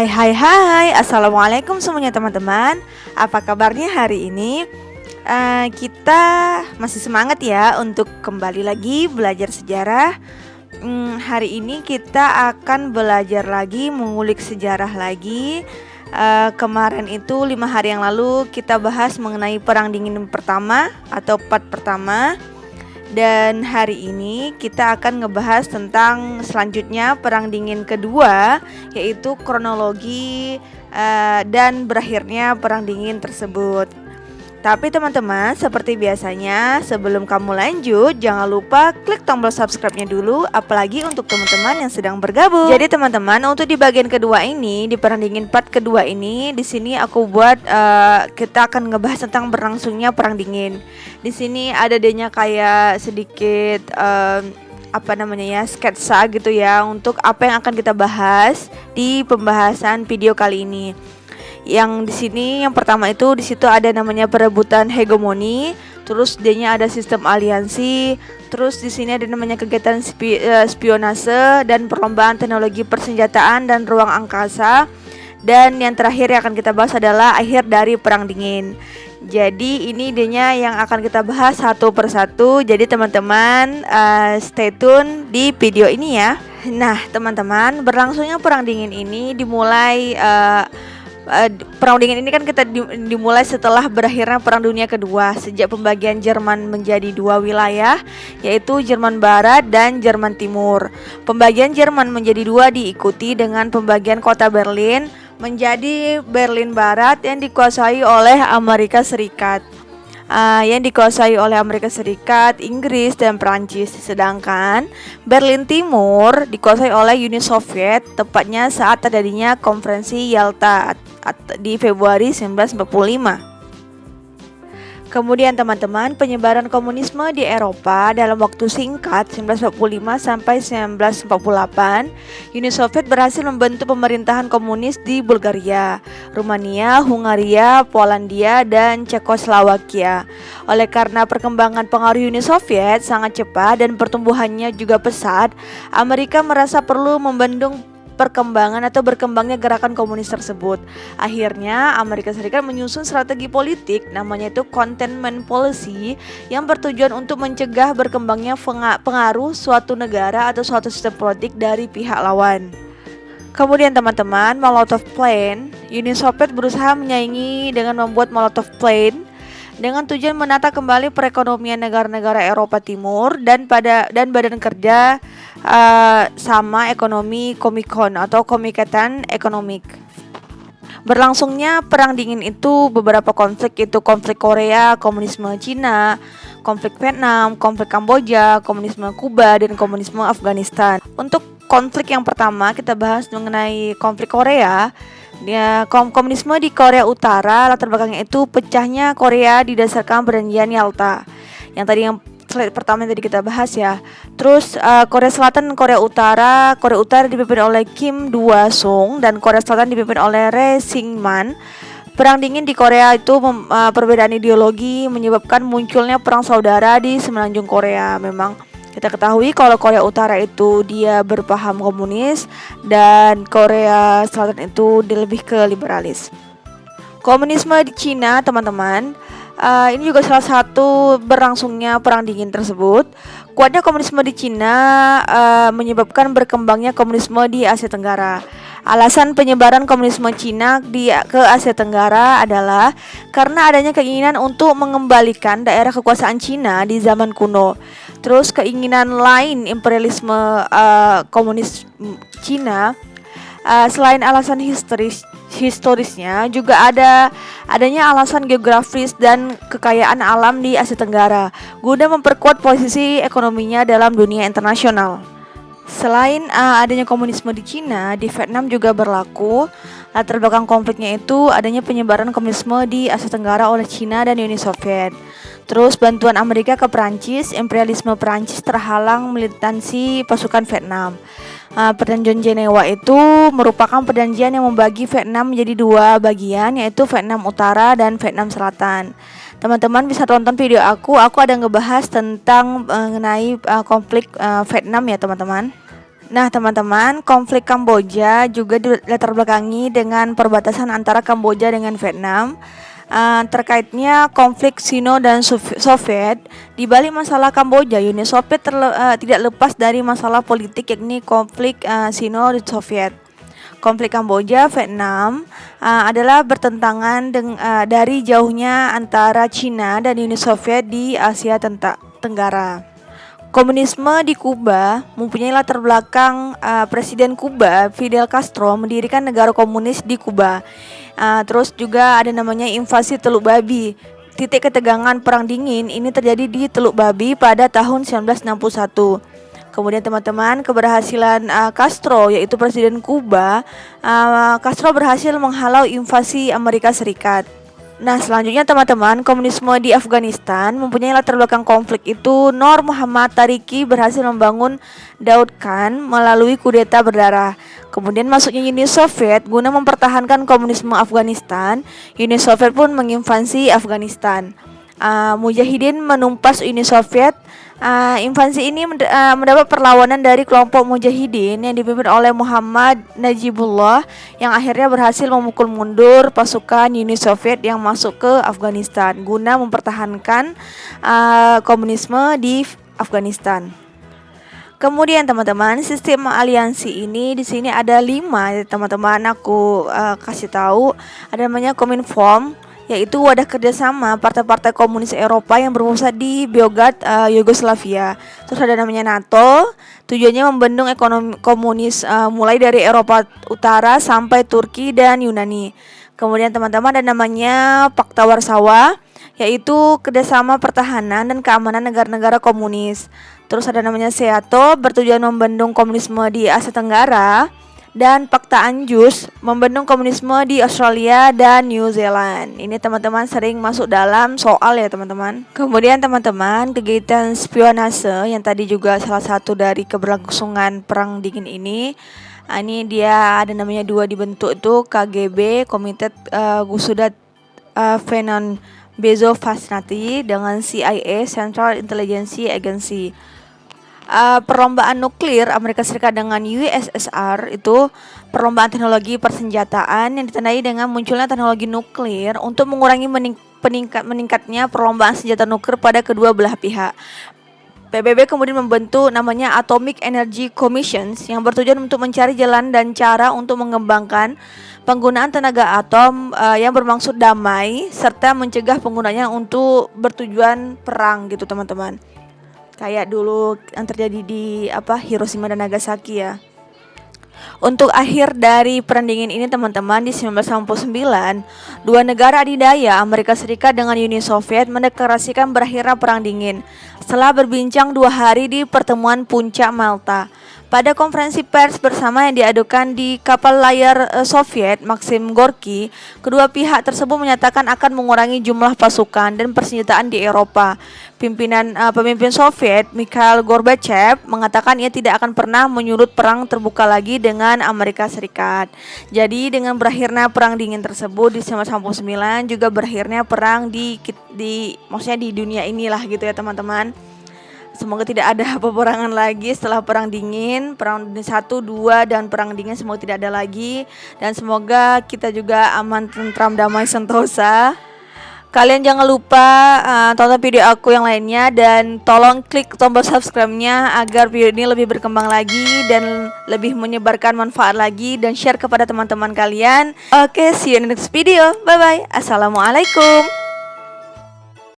Hai hai hai, Assalamualaikum semuanya teman-teman. Apa kabarnya hari ini? Kita masih semangat ya untuk kembali lagi belajar sejarah. Hari ini kita akan belajar lagi, mengulik sejarah lagi. Kemarin itu 5 hari yang lalu kita bahas mengenai Perang Dingin pertama atau part pertama. Dan hari ini kita akan ngebahas tentang selanjutnya Perang Dingin kedua, yaitu kronologi dan berakhirnya Perang Dingin tersebut. Tapi teman-teman, seperti biasanya sebelum kamu lanjut, jangan lupa klik tombol subscribe-nya dulu, apalagi untuk teman-teman yang sedang bergabung. Jadi teman-teman, untuk di bagian kedua ini, di Perang Dingin part kedua ini, di sini aku buat kita akan ngebahas tentang berlangsungnya Perang Dingin. Di sini ada adanya kayak sedikit sketsa gitu ya, untuk apa yang akan kita bahas di pembahasan video kali ini. Yang di sini yang pertama itu di situ ada namanya perebutan hegemoni, terus D-nya ada sistem aliansi, terus di sini ada namanya kegiatan spionase dan perlombaan teknologi persenjataan dan ruang angkasa. Dan yang terakhir yang akan kita bahas adalah akhir dari Perang Dingin. Jadi ini D-nya yang akan kita bahas satu persatu. Jadi teman-teman stay tune di video ini ya. Nah teman-teman, berlangsungnya Perang Dingin ini dimulai Perang Dingin ini kan kita dimulai setelah berakhirnya Perang Dunia Kedua, sejak pembagian Jerman menjadi 2 wilayah, yaitu Jerman Barat dan Jerman Timur. Pembagian Jerman menjadi 2 diikuti dengan pembagian kota Berlin menjadi Berlin Barat yang dikuasai oleh Amerika Serikat. Inggris, dan Prancis. Sedangkan Berlin Timur dikuasai oleh Uni Soviet, tepatnya saat terjadinya Konferensi Yalta di Februari 1945. Kemudian teman-teman, penyebaran komunisme di Eropa dalam waktu singkat 1945 sampai 1948, Uni Soviet berhasil membentuk pemerintahan komunis di Bulgaria, Rumania, Hungaria, Polandia, dan Cekoslowakia. Oleh karena perkembangan pengaruh Uni Soviet sangat cepat dan pertumbuhannya juga pesat, Amerika merasa perlu membendung berkembangnya gerakan komunis tersebut. Akhirnya Amerika Serikat menyusun strategi politik namanya itu containment policy, yang bertujuan untuk mencegah berkembangnya pengaruh suatu negara atau suatu sistem politik dari pihak lawan. Kemudian teman-teman, Molotov Plan, Uni Soviet berusaha menyaingi dengan membuat Molotov Plan dengan tujuan menata kembali perekonomian negara-negara Eropa Timur dan badan kerja sama ekonomi Komikon atau Komikatan Ekonomik. Berlangsungnya Perang Dingin itu beberapa konflik, itu konflik Korea, komunisme Cina, konflik Vietnam, konflik Kamboja, komunisme Kuba, dan komunisme Afghanistan. Untuk konflik yang pertama kita bahas mengenai konflik Korea. Komunisme di Korea Utara, latar belakangnya itu pecahnya Korea didasarkan perjanjian Yalta. Yang slide pertama yang tadi kita bahas ya. Terus Korea Selatan dan Korea Utara dipimpin oleh Kim Do-sung dan Korea Selatan dipimpin oleh Lee Syngman. Perang Dingin di Korea itu perbedaan ideologi menyebabkan munculnya perang saudara di semenanjung Korea. Memang kita ketahui kalau Korea Utara itu dia berpaham komunis dan Korea Selatan itu dia lebih ke liberalis. Komunisme di Cina teman-teman, ini juga salah satu berlangsungnya Perang Dingin tersebut. Kuatnya komunisme di Cina menyebabkan berkembangnya komunisme di Asia Tenggara. Alasan penyebaran komunisme Cina ke Asia Tenggara adalah karena adanya keinginan untuk mengembalikan daerah kekuasaan Cina di zaman kuno. Terus keinginan lain imperialisme komunis Cina, selain alasan historisnya juga adanya alasan geografis dan kekayaan alam di Asia Tenggara guna memperkuat posisi ekonominya dalam dunia internasional. Selain adanya komunisme di Cina, di Vietnam juga berlaku. Latar belakang konfliknya itu adanya penyebaran komunisme di Asia Tenggara oleh Cina dan Uni Soviet. Terus bantuan Amerika ke Perancis, imperialisme Perancis terhalang militansi pasukan Vietnam. Perjanjian Jenewa itu merupakan perjanjian yang membagi Vietnam menjadi 2 bagian, yaitu Vietnam Utara dan Vietnam Selatan. Teman-teman bisa tonton video aku ada ngebahas tentang mengenai konflik Vietnam ya teman-teman. Nah, teman-teman, konflik Kamboja juga dilatar belakangi dengan perbatasan antara Kamboja dengan Vietnam. Terkaitnya konflik Sino dan Soviet, di balik masalah Kamboja, Uni Soviet tidak lepas dari masalah politik, yakni konflik Sino dan Soviet. Konflik Kamboja Vietnam adalah bertentangan dari jauhnya antara Cina dan Uni Soviet di Asia Tenggara. Komunisme di Kuba mempunyai latar belakang Presiden Kuba Fidel Castro mendirikan negara komunis di Kuba. Terus juga ada namanya invasi Teluk Babi. Titik ketegangan perang dingin ini terjadi di Teluk Babi pada tahun 1961. Kemudian teman-teman, keberhasilan Castro, yaitu Presiden Kuba, Castro berhasil menghalau invasi Amerika Serikat. Nah, selanjutnya teman-teman, komunisme di Afghanistan mempunyai latar belakang konflik itu. Nur Muhammad Tariki berhasil membangun Daud Khan melalui kudeta berdarah. Kemudian masuknya Uni Soviet guna mempertahankan komunisme Afghanistan. Uni Soviet pun menginvasi Afghanistan. Mujahidin menumpas Uni Soviet. Invasi ini mendapat perlawanan dari kelompok Mujahidin yang dipimpin oleh Muhammad Najibullah, yang akhirnya berhasil memukul mundur pasukan Uni Soviet yang masuk ke Afghanistan guna mempertahankan komunisme di Afghanistan. Kemudian teman-teman, sistem aliansi ini di sini ada 5, teman-teman. Aku kasih tahu, ada namanya Kominform, yaitu wadah kerjasama partai-partai komunis Eropa yang berpusat di Beograd, Yugoslavia. Terus ada namanya NATO, tujuannya membendung ekonomi komunis mulai dari Eropa Utara sampai Turki dan Yunani. Kemudian teman-teman, ada namanya Pakta Warsawa, yaitu kerjasama pertahanan dan keamanan negara-negara komunis. Terus ada namanya SEATO, bertujuan membendung komunisme di Asia Tenggara. Dan Pakta Anjus membendung komunisme di Australia dan New Zealand. Ini teman-teman sering masuk dalam soal ya teman-teman. Kemudian teman-teman, kegiatan spionase yang tadi juga salah satu dari keberlangsungan perang dingin ini. Ini dia ada namanya 2 dibentuk itu, KGB, Komite Gusudat Venon Bezofasnati, dengan CIA, Central Intelligence Agency. Perlombaan nuklir Amerika Serikat dengan USSR itu perlombaan teknologi persenjataan yang ditandai dengan munculnya teknologi nuklir untuk mengurangi meningkatnya perlombaan senjata nuklir pada kedua belah pihak. PBB kemudian membentuk namanya Atomic Energy Commission yang bertujuan untuk mencari jalan dan cara untuk mengembangkan penggunaan tenaga atom yang bermaksud damai serta mencegah penggunanya untuk bertujuan perang gitu teman-teman. Kayak dulu yang terjadi di Hiroshima dan Nagasaki ya. Untuk akhir dari perang dingin ini teman-teman, di 1989, 2 negara adidaya, Amerika Serikat dengan Uni Soviet, mendeklarasikan berakhirnya perang dingin setelah berbincang 2 hari di pertemuan puncak Malta. Pada konferensi pers bersama yang diadukan di kapal layar Soviet Maxim Gorky, kedua pihak tersebut menyatakan akan mengurangi jumlah pasukan dan persenjataan di Eropa. Pemimpin Soviet Mikhail Gorbachev mengatakan ia tidak akan pernah menyulut perang terbuka lagi dengan Amerika Serikat. Jadi dengan berakhirnya perang dingin tersebut di 1999 juga berakhirnya perang maksudnya di dunia inilah gitu ya teman-teman. Semoga tidak ada peperangan lagi setelah perang dingin, perang dunia 1, 2 dan perang dingin semoga tidak ada lagi, dan semoga kita juga aman, tentram, damai, sentosa. Kalian jangan lupa tonton video aku yang lainnya dan tolong klik tombol subscribe-nya agar video ini lebih berkembang lagi dan lebih menyebarkan manfaat lagi, dan share kepada teman-teman kalian. Oke, see you in the next video. Bye bye. Assalamualaikum.